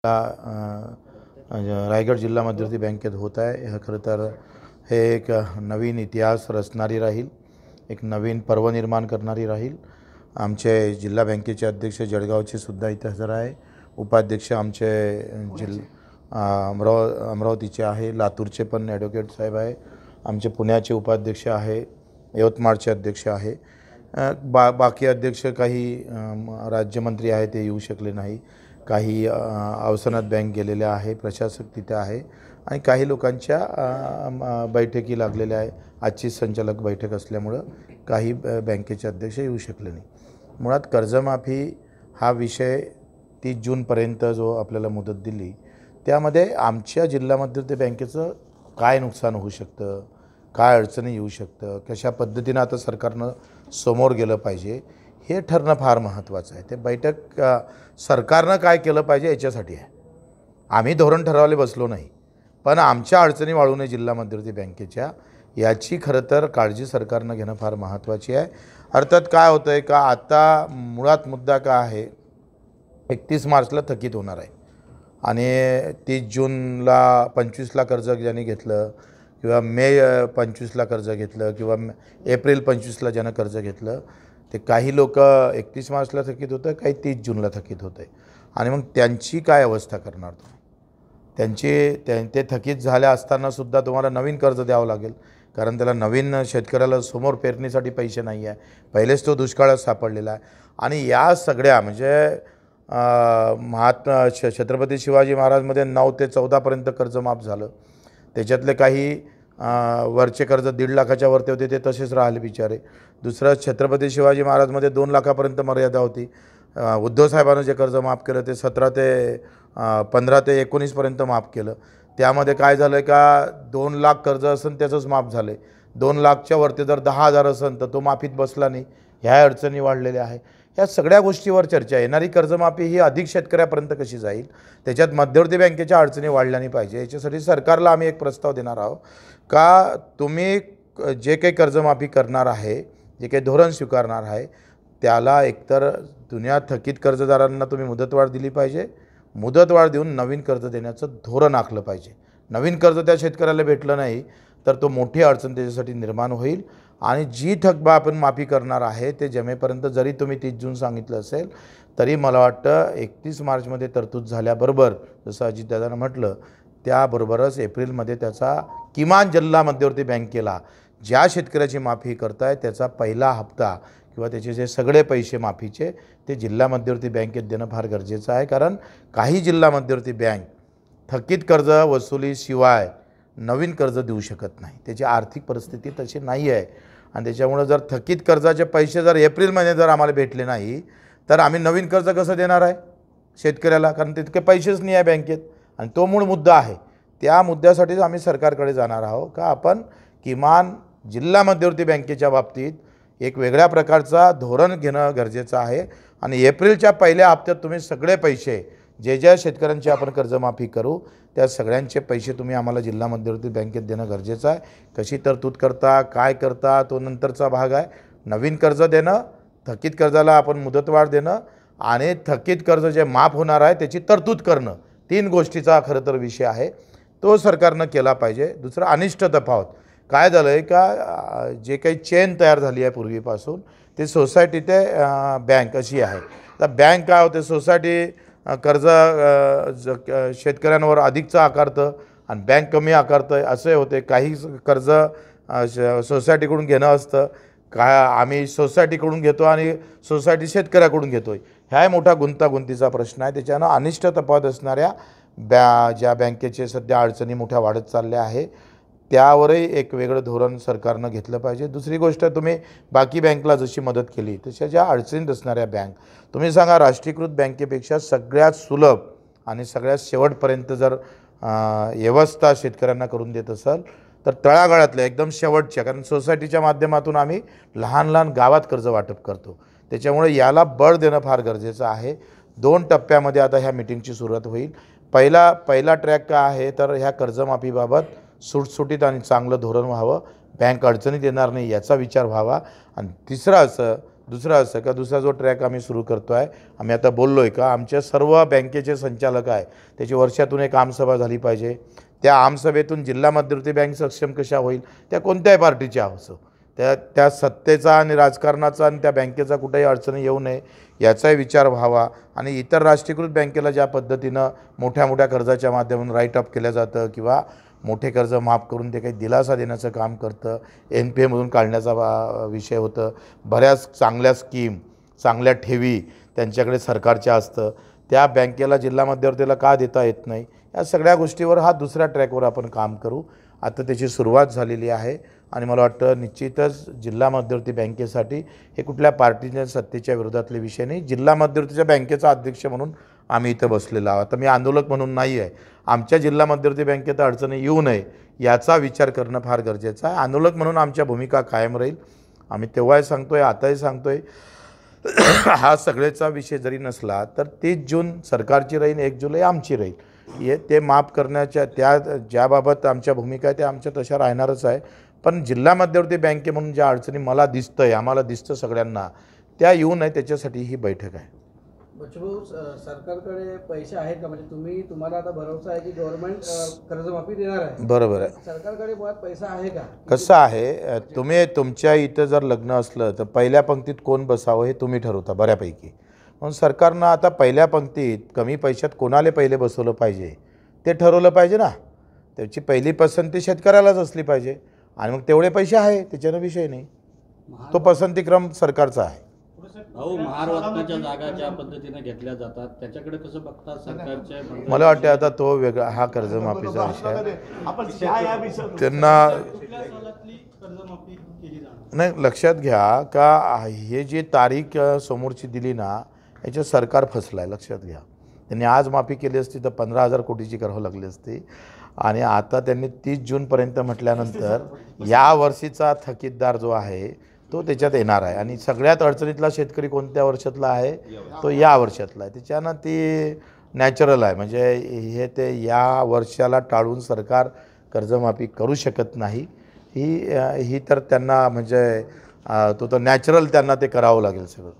रायगड जिल्हा मध्यवर्ती बँकेत होत आहे। हे खरं तर हे एक नवीन इतिहास रचणारी राहील, एक नवीन पर्व निर्माण करणारी राहील। आमचे जिल्हा बँकेचे अध्यक्ष जळगावचे सुद्धा इथे हजर आहे। उपाध्यक्ष आमचे अमरावतीचे आहे, लातूरचे पण ॲडव्होकेट साहेब आहे, आमचे पुण्याचे उपाध्यक्ष आहे, यवतमाळचे अध्यक्ष आहे। बाकी अध्यक्ष काही राज्यमंत्री आहे ते येऊ शकले नाही, काही अवसनात बँक गेलेले आहे, प्रशासक तिथे आहे आणि काही लोकांच्या बैठकी लागलेल्या आहे। आजची संचालक बैठक असल्यामुळं काही बँकेचे अध्यक्ष येऊ शकले नाही। मुळात कर्जमाफी हा विषय 30 जूनपर्यंत जो आपल्याला मुदत दिली, त्यामध्ये आमच्या जिल्हा मध्यवर्ती बँकेचं काय नुकसान होऊ शकतं, काय अडचणी येऊ शकतं, कशा पद्धतीनं आता सरकारनं समोर गेलं पाहिजे हे ठरणं फार महत्त्वाचं आहे। ते बैठक सरकारनं काय केलं पाहिजे याच्यासाठी आहे। आम्ही धोरण ठरवायला बसलो नाही, पण आमच्या अडचणी वाढू नये जिल्हा मध्यवर्ती बँकेच्या याची खरं तर काळजी सरकारनं घेणं फार महत्त्वाची आहे। अर्थात काय होतं आहे का, आता मुळात मुद्दा काय आहे, 31 मार्चला थकीत होणार आहे आणि 30 जूनला 25ला कर्ज ज्यांनी घेतलं किंवा मे 25ला कर्ज घेतलं किंवा एप्रिल 25ला ज्यानं कर्ज घेतलं, ते काही लोक 31 मार्चला थकीत होतं, काही 30 जूनला थकीत होते आणि मग त्यांची काय अवस्था करणार तुम्ही? ते थकीत झाल्या असतानासुद्धा तुम्हाला नवीन कर्ज द्यावं लागेल, कारण त्याला नवीन शेतकऱ्याला समोर पेरणीसाठी पैसे नाही आहे, पहिलेच तो दुष्काळात सापडलेला आहे। आणि या सगळ्या म्हणजे छत्रपती शिवाजी महाराजमध्ये 9 ते 14पर्यंत कर्ज माफ झालं, त्याच्यातले काही वरचे कर्ज 1.5 लाखाच्या वरती होते ते तसेच राहिले बिचारे। दुसरं छत्रपती शिवाजी महाराजमध्ये 2 लाखापर्यंत मर्यादा होती। उद्धव साहेबांनं जे कर्ज माफ केलं ते 15 ते 19पर्यंत माफ केलं। त्यामध्ये काय झालं का, 2 लाख कर्ज असेल त्याचंच माफ झालं, 2 लाखच्या वरती जर 10,000 असेल तर तो माफीत बसला नाही। ह्या अडचणी वाढलेल्या आहे। ह्या सगळ्या गोष्टीवर चर्चा, येणारी कर्जमाफी ही अधिक शेतकऱ्यापर्यंत कशी जाईल, त्याच्यात मध्यवर्ती बँकेच्या अडचणी वाढल्या नाही पाहिजे। याच्यासाठी सरकारला आम्ही एक प्रस्ताव देणार आहोत का तुम्ही जे काही कर्जमाफी करणार आहे, जे काही धोरण स्वीकारणार आहे, त्याला एकतर जुन्या थकीत कर्जदारांना तुम्ही मुदतवाढ दिली पाहिजे, मुदतवाढ देऊन नवीन कर्ज देण्याचं धोरण आखलं पाहिजे। नवीन कर्ज त्या शेतकऱ्याला भेटलं नाही तर तो मोठी अडचण त्याच्यासाठी निर्माण होईल आणि जी थकबा आपण माफी करणार आहे ते जमेपर्यंत जरी तुम्ही 30 जून सांगितलं असेल तरी मला वाटतं 31 मार्चमध्ये तरतूद झाल्याबरोबर, जसं अजितदादांनं म्हटलं, त्याबरोबरच एप्रिलमध्ये त्याचा किमान जिल्हा मध्यवर्ती बँकेला ज्या शेतकऱ्याची माफी करताय त्याचा पहिला हप्ता किंवा त्याचे जे सगळे पैसे माफीचे ते जिल्हा मध्यवर्ती बँकेत देणं फार गरजेचं आहे। कारण काही जिल्हा मध्यवर्ती बँक थकीत कर्ज वसुलीशिवाय नवीन कर्ज देऊ शकत नाही, त्याची आर्थिक परिस्थिती तशी नाही आहे आणि त्याच्यामुळे जर थकीत कर्जाचे पैसे जर एप्रिलमध्ये जर आम्हाला भेटले नाही तर आम्ही नवीन कर्ज कसं देणार आहे शेतकऱ्याला, कारण तितके पैसेच नाही आहे बँकेत आणि तो मूळ मुद्दा आहे। त्या मुद्द्यासाठीच आम्ही सरकारकडे जाणार आहोत का आपण किमान जिल्हा मध्यवर्ती बँकेच्या बाबतीत एक वेगळ्या प्रकारचा धोरण घेणं गरजेचं आहे आणि एप्रिलच्या पहिल्या हप्त्यात तुम्ही सगळे पैसे जे ज्या शेतकऱ्यांची आपण कर्जमाफी करू त्या सगळ्यांचे पैसे तुम्ही आम्हाला जिल्हा मध्यवर्ती बँकेत देणं गरजेचं आहे। कशी तरतूद करता, काय करता, तो नंतरचा भाग आहे। नवीन कर्ज देणं, थकीत कर्जाला आपण मुदतवाढ देणं आणि थकीत कर्ज जे माफ होणार आहे त्याची तरतूद करणं, 3 गोष्टीचा खरं तर विषय आहे, तो सरकारनं केला पाहिजे। दुसरं अनिष्ट तफावत काय झालं आहे का, जे काही चेन तयार झाली आहे पूर्वीपासून ते सोसायटी ते बँक अशी आहे। तर बँक काय होते, सोसायटी कर्ज शेतकऱ्यांवर अधिकचं आकारतं आणि बँक कमी आकारतं असे होते। काही कर्ज सोसायटीकडून घेणं असतं, आम्ही सोसायटीकडून घेतो आणि सोसायटी शेतकऱ्याकडून घेतो, ह्या मोठा गुंतागुंतीचा प्रश्न आहे। त्याच्यानं अनिष्ट तफावत असणाऱ्या ज्या बँकेचे सध्या अडचणी मोठ्या वाढत चालल्या आहे त्यावरही एक वेगळं धोरण सरकारनं घेतलं पाहिजे। दुसरी गोष्ट, तुम्ही बाकी बँकला जशी मदत केली तशा ज्या अडचणीत असणाऱ्या बँक, तुम्ही सांगा राष्ट्रीयकृत बँकेपेक्षा सगळ्यात सुलभ आणि सगळ्यात शेवटपर्यंत जर व्यवस्था शेतकऱ्यांना करून देत असाल तर तळागाळातल्या एकदम शेवटच्या, कारण सोसायटीच्या माध्यमातून आम्ही लहान लहान गावात कर्ज वाटप करतो, त्याच्यामुळे याला बळ देणं फार गरजेचं आहे। 2 टप्प्यामध्ये आता ह्या मीटिंगची सुरुवात होईल। पहिला ट्रॅक काय आहे तर ह्या कर्जमाफीबाबत सुटसुटीत आणि चांगलं धोरण व्हावं, बँक अडचणीत येणार नाही याचा विचार व्हावा आणि तिसरं असं दुसरं असं का दुसरा जो ट्रॅक आम्ही सुरू करतो आहे, आम्ही आता बोललो आहे का आमच्या सर्व बँकेचे संचालक आहे त्याची वर्षातून एक आमसभा झाली पाहिजे. त्या आमसभेतून जिल्हा मध्यवर्ती बँक सक्षम कशा होईल, त्या कोणत्याही पार्टीच्या असो, त्या सत्तेचा आणि राजकारणाचा आणि त्या बँकेचा कुठेही अडचणी येऊ नये याचाही विचार व्हावा. आणि इतर राष्ट्रीयकृत बँकेला ज्या पद्धतीनं मोठ्या मोठ्या कर्जाच्या माध्यमातून राईट ऑफ केलं जातं किंवा मोठे कर्ज माफ करून ते काही दिलासा देण्याचं काम करतं, NPAमधून काढण्याचा विषय होतं, बऱ्याच चांगल्या स्कीम चांगल्या ठेवी त्यांच्याकडे सरकारच्या असतं, त्या बँकेला जिल्हा मध्यवर्तीला का देता येत नाही, या सगळ्या गोष्टीवर हा दुसऱ्या ट्रॅकवर आपण काम करू. आता त्याची सुरुवात झालेली आहे आणि मला वाटतं निश्चितच जिल्हा मध्यवर्ती बँकेसाठी हे कुठल्या पार्टीच्या सत्तेच्या विरोधातले विषय नाही. जिल्हा मध्यवर्तीच्या बँकेचा अध्यक्ष म्हणून आम्ही इथं बसलेलो आहोत. आता मी आंदोलक म्हणून नाही आहे. आमच्या जिल्हा मध्यवर्ती बँकेत अडचणी येऊ नये याचा विचार करणं फार गरजेचं आहे. आंदोलक म्हणून आमच्या भूमिका कायम राहील. आम्ही तेव्हाही सांगतोय, आताही सांगतोय, हा सगळ्याचा विषय जरी नसला तर 30 जून सरकारची राहील, 1 जुलै आमची राहील. ते माफ करण्याच्या त्या ज्याबाबत आमच्या भूमिका आहे त्या आमच्या तशा राहणारच आहे. पण जिल्हा मध्यवर्ती बँके म्हणून ज्या अडचणी मला दिसतंय, आम्हाला दिसतं सगळ्यांना, त्या येऊ नये त्याच्यासाठी ही बैठक आहे. बच्चूभाऊ, सरकारकडे पैसे आहेत का? म्हणजे तुम्हाला आता भरोसा आहे की गव्हर्नमेंट कर्जमाफी देणार आहे? बरोबर आहे. सरकारकडे मुळात पैसा आहे का? कसं आहे, तुम्ही तुमच्या इथं जर लग्न असलं तर पहिल्या पंक्तीत कोण बसावं हे तुम्ही ठरवता बऱ्यापैकी. म्हणून सरकारनं आता पहिल्या पंक्तीत कमी पैशात कोणाला पहिले बसवलं पाहिजे ते ठरवलं पाहिजे ना. त्याची पहिली पसंती शेतकऱ्यालाच असली पाहिजे आणि मग तेवढे पैसे आहे त्याच्यानं विषय नाही. तो पसंतीक्रम सरकारचा आहे. भाऊ, महारत्नाच्या जागा ज्या पद्धतीने घेतल्या जातात त्याच्याकडे कसं बघतात सरकारच्या? मला वाटतं आता तो वेगळा हा कर्जमाफीचा विषय त्यांना नाही. लक्षात घ्या का हे जी तारीख समोरची दिली ना याच्यात सरकार फसलं आहे. लक्षात घ्या, त्यांनी आज माफी केली असती तर 15,000 कोटीची करावं लागली असती आणि आता त्यांनी 30 जूनपर्यंत म्हटल्यानंतर या वर्षीचा थकीतदार जो आहे तो त्याच्यात येणार आहे. आणि सगळ्यात अडचणीतला शेतकरी कोणत्या वर्षातला आहे, तो या वर्षातला आहे. त्याच्यानं ती नॅचरल आहे. म्हणजे ते या वर्षाला टाळून सरकार कर्जमाफी करू शकत नाही. ही तर त्यांना म्हणजे तो तर नॅचरल त्यांना ते करावं लागेल सगळं.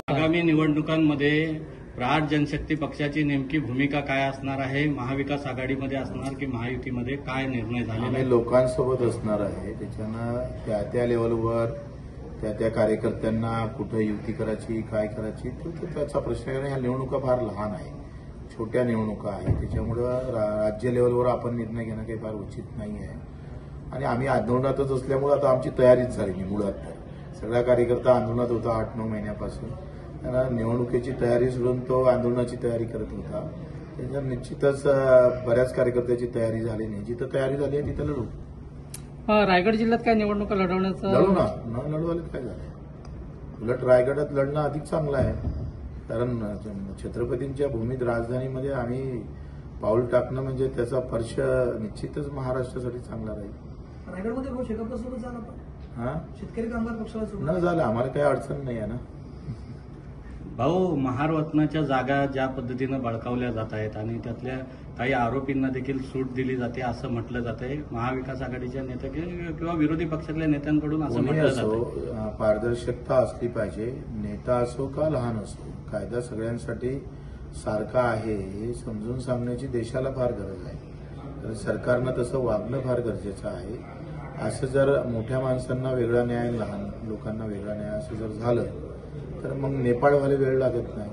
आगामी निवडणुकांमध्ये प्रहार जनशक्ती पक्षाची नेमकी भूमिका काय असणार आहे? महाविकास आघाडीमध्ये असणार की महायुतीमध्ये, काय निर्णय झालेला आहे? आम्ही लोकांसोबत असणार आहे. त्याच्यानं त्या त्या लेवलवर त्या त्या कार्यकर्त्यांना कुठं युती करायची, काय करायची तो त्याचा प्रश्न आहे. ह्या निवडणुका फार लहान आहे, छोट्या निवडणुका आहे. त्याच्यामुळं राज्य लेवलवर आपण निर्णय घेणं काही फार उचित नाही आहे. आणि आम्ही आंदोलनातच असल्यामुळं आता आमची तयारीच झाली नाही. मुळात सगळा कार्यकर्ता आंदोलनात होता 8-9 महिन्यापासून. त्यांना निवडणुकीची तयारी सोडून तो आंदोलनाची तयारी करत होता. त्याच्यात निश्चितच बऱ्याच कार्यकर्त्याची तयारी झाली नाही. जिथं तयारी झाली आहे तिथं लढू. रायगड जिल्ह्यात काय निवडणुका लढवण्याचं? लढू ना, न लढवायला काय झालं. उलट रायगडात लढणं अधिक चांगलं आहे. कारण छत्रपतींच्या भूमीत राजधानीमध्ये आम्ही पाऊल टाकणं म्हणजे त्याचा स्पर्श निश्चितच महाराष्ट्रासाठी चांगला राहील. रायगडमध्ये शेकापसोबत झाला हां, शेतकरी कामगार पक्षाला न झालं आम्हाला काही अडचण नाही आहे ना. भाऊ, महारत्नाच्या जागा ज्या पद्धतीनं बळकावल्या जात आहेत आणि त्यातल्या काही आरोपींना देखील सूट दिली जाते असं म्हटलं जातंय. महाविकास आघाडीच्या नेत्या किंवा विरोधी पक्षातल्या नेत्यांकडून असं म्हटलं जातं. पारदर्शकता असली पाहिजे. नेता असो का लहान असो, कायदा सगळ्यांसाठी सारखा आहे हे समजून सांगण्याची देशाला फार गरज आहे. तर सरकारनं तसं वागणं फार गरजेचं आहे. असं जर मोठ्या माणसांना वेगळा न्याय, लहान लोकांना वेगळा न्याय असं जर झालं तर मग नेपाळ व्हायला वेळ लागत नाही.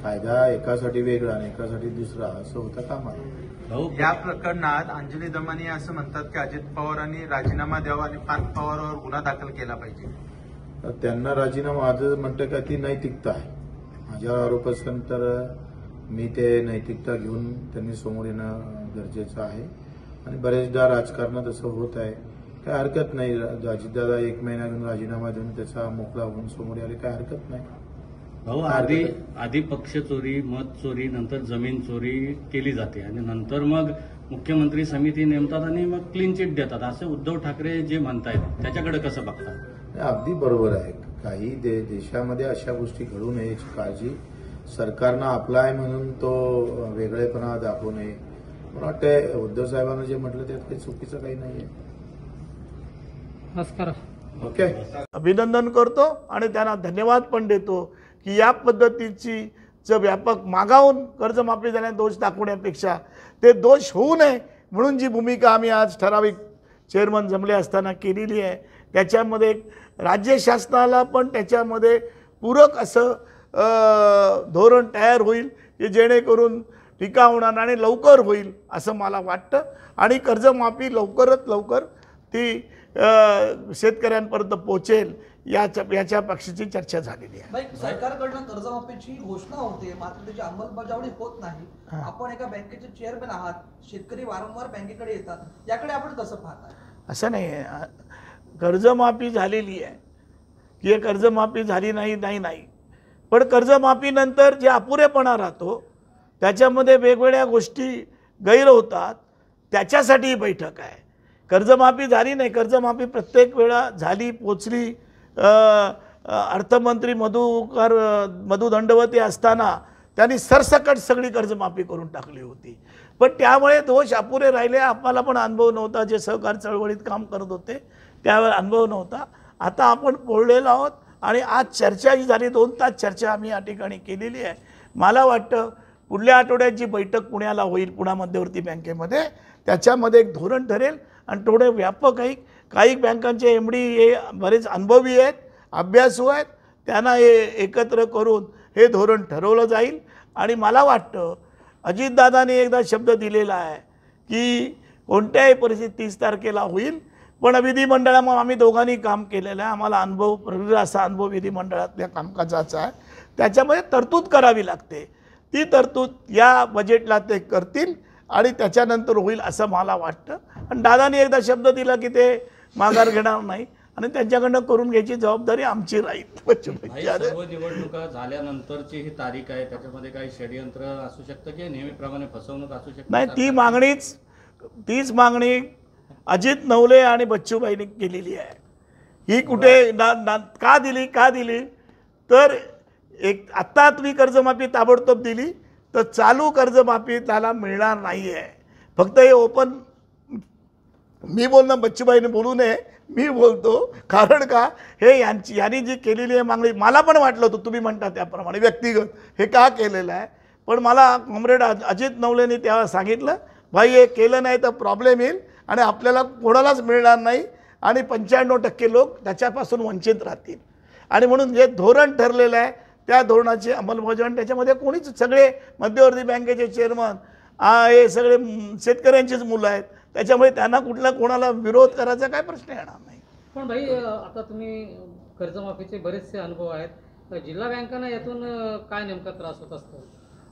कायदा एकासाठी वेगळा आणि एकासाठी दुसरा असं होतं कामा नये. या प्रकरणात अंजली दमानी असं म्हणतात की अजित पवारांनी राजीनामा द्यावा आणि पार्थ पवारवर गुन्हा दाखल केला पाहिजे. तर त्यांना राजीनामा माझं म्हणतं का ती नैतिकता आहे. माझ्यावर आरोप असेल तर मी ते नैतिकता घेऊन त्यांनी समोर येणं गरजेचं आहे. आणि बरेचदा राजकारणात असं होत आहे, काय हरकत नाही. अजितदादा 1 महिना घेऊन राजीनामा देऊन त्याचा मोकळा होऊन समोर आले, काय हरकत नाही. भाऊ, आधी पक्ष चोरी, मत चोरी, नंतर जमीन चोरी केली जाते आणि नंतर मग मुख्यमंत्री समिती नेमतात आणि मग क्लीन चिट देतात असं उद्धव ठाकरे जे म्हणतायत त्याच्याकडे कसं बघतात? अगदी बरोबर आहे. काही देशामध्ये अशा गोष्टी घडू नये याची काळजी सरकारनं आपला आहे म्हणून तो वेगळेपणा दाखवू नये. मला वाटतं उद्धव साहेबांना जे म्हटलं त्यात काही चुकीचं काही नाही आहे. नमस्कार. ओके. अभिनंदन करतो आणि त्यांना धन्यवाद पण देतो की या पद्धतीची व्यापक मागावून कर्जमाफी झाल्याने दोष दाखवण्यापेक्षा ते दोष होऊ नये म्हणून जी भूमिका आम्ही आज ठराविक चेअरमन जमले असताना केलेली आहे, त्याच्यामध्ये राज्य शासनाला पण त्याच्यामध्ये पूरक असं धोरण तयार होईल की जेणेकरून टीका होणार आणि लवकर होईल असं मला वाटतं. आणि कर्जमाफी लवकरात लवकर ती शेतकऱ्यांपर्यंत पोहोचेल याच्या पक्षाची चर्चा झालेली आहे. भाई, सरकारकडनं कर्जमाफीची घोषणा होते मात्र त्याची अंमलबजावणी होत नाही. आपण एका बँकेचे चेअरमॅन आहात, शेतकरी वारंवार बँकेकडे येतात, याकडे आपण कसं पाहताय? असं नाही आहे, कर्जमाफी झालेली आहे की कर्जमाफी झाली नाही, पण कर्जमाफीनंतर जे अपुरेपणा राहतो त्याच्यामध्ये वेगवेगळ्या गोष्टी गैर होतात, त्याच्यासाठी ही बैठक आहे. कर्जमाफी झाली नाही, कर्जमाफी प्रत्येक वेळा झाली, पोचली. अर्थमंत्री मधु दंडवती असताना त्यांनी सरसकट सगळी कर्जमाफी करून टाकली होती, पण त्यामुळे दोष अपुरे राहिले. आम्हाला पण अनुभव नव्हता, जे सहकार चळवळीत काम करत होते त्यावेळेस अनुभव नव्हता. आता आपण बोललेलो आहोत आणि आज चर्चा ही झाली, 2 तास चर्चा आम्ही या ठिकाणी केलेली आहे. मला वाटतं पुढल्या आठवड्यात जी बैठक पुण्याला होईल, पुणा मध्यवर्ती बँकेमध्ये, त्याच्यामध्ये एक धोरण ठरेल आणि थोडे व्यापक आहे. काही बँकांचे MD हे बरेच अनुभवी आहेत, अभ्यासू आहेत, त्यांना हे एकत्र करून हे धोरण ठरवलं जाईल. आणि मला वाटतं अजितदादांनी एकदा शब्द दिलेला आहे की कोणत्याही परिस्थितीत 30 तारखेला होईल, पण विधिमंडळामध्ये आम्ही दोघांनी काम केलेलं आहे, आम्हाला अनुभव असा अनुभव विधिमंडळातल्या कामकाजाचा आहे, त्याच्यामध्ये तरतूद करावी लागते. ती तरतूद या बजेटला ते करतील आणि त्याच्यानंतर होईल असं मला वाटतं. आणि दादांनी एकदा शब्द दिला की ते माघार घेणार नाही आणि त्यांच्याकडनं करून घ्यायची जबाबदारी आमची राहील. सर्व निवडणुका झाल्यानंतरची ही तारीख आहे, त्याच्यामध्ये काही षडयंत्र असू शकतं की नेहमीप्रमाणे फसवणूक असू शकते? नाही, तीच मागणी अजित नवले आणि बच्चूभाईंनी केलेली आहे. ही कुठे का दिली तर एक आत्ता तुम्ही कर्जमाफी ताबडतोब दिली तर चालू कर्जमाफी त्याला मिळणार नाही आहे. फक्त हे ओपन मी बोलणं, बच्चूभाईने बोलू नये, मी बोलतो. कारण का हे यांनी जी केलेली आहे मागणी, मला पण वाटलं होतं तुम्ही म्हणता त्याप्रमाणे व्यक्तिगत हे का केलेलं आहे, पण मला कॉम्रेड अजित नवलेंनी तेव्हा सांगितलं भाई हे केलं नाही तर प्रॉब्लेम येईल आणि आपल्याला कोणालाच मिळणार नाही आणि 95% लोक त्याच्यापासून वंचित राहतील. आणि म्हणून जे धोरण ठरलेलं आहे त्या धोरणाची अंमलबजावणी, त्याच्यामध्ये कोणीच, सगळे मध्यवर्ती बँकेचे चेअरमन हे सगळे शेतकऱ्यांचीच मुलं आहेत, त्याच्यामुळे त्यांना कोणाला विरोध करायचा काय प्रश्न येणार नाही. पण भाई, आता तुम्ही कर्जमाफीचे बरेचसे अनुभव आहेत, जिल्हा बँकांना यातून काय नेमका त्रास होत असतो?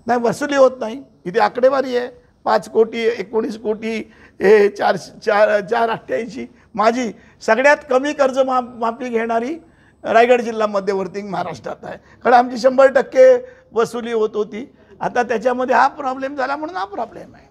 नाही, वसुली होत नाही. इथे आकडेवारी आहे, 5 कोटी 19 कोटी हे 488. माझी सगळ्यात कमी कर्जमाफी घेणारी रायगड जिल्हा मध्यवर्ती महाराष्ट्रात आहे, कारण आमची 100% वसुली होत होती. आता त्याच्यामध्ये हा प्रॉब्लेम झाला म्हणून हा प्रॉब्लेम आहे.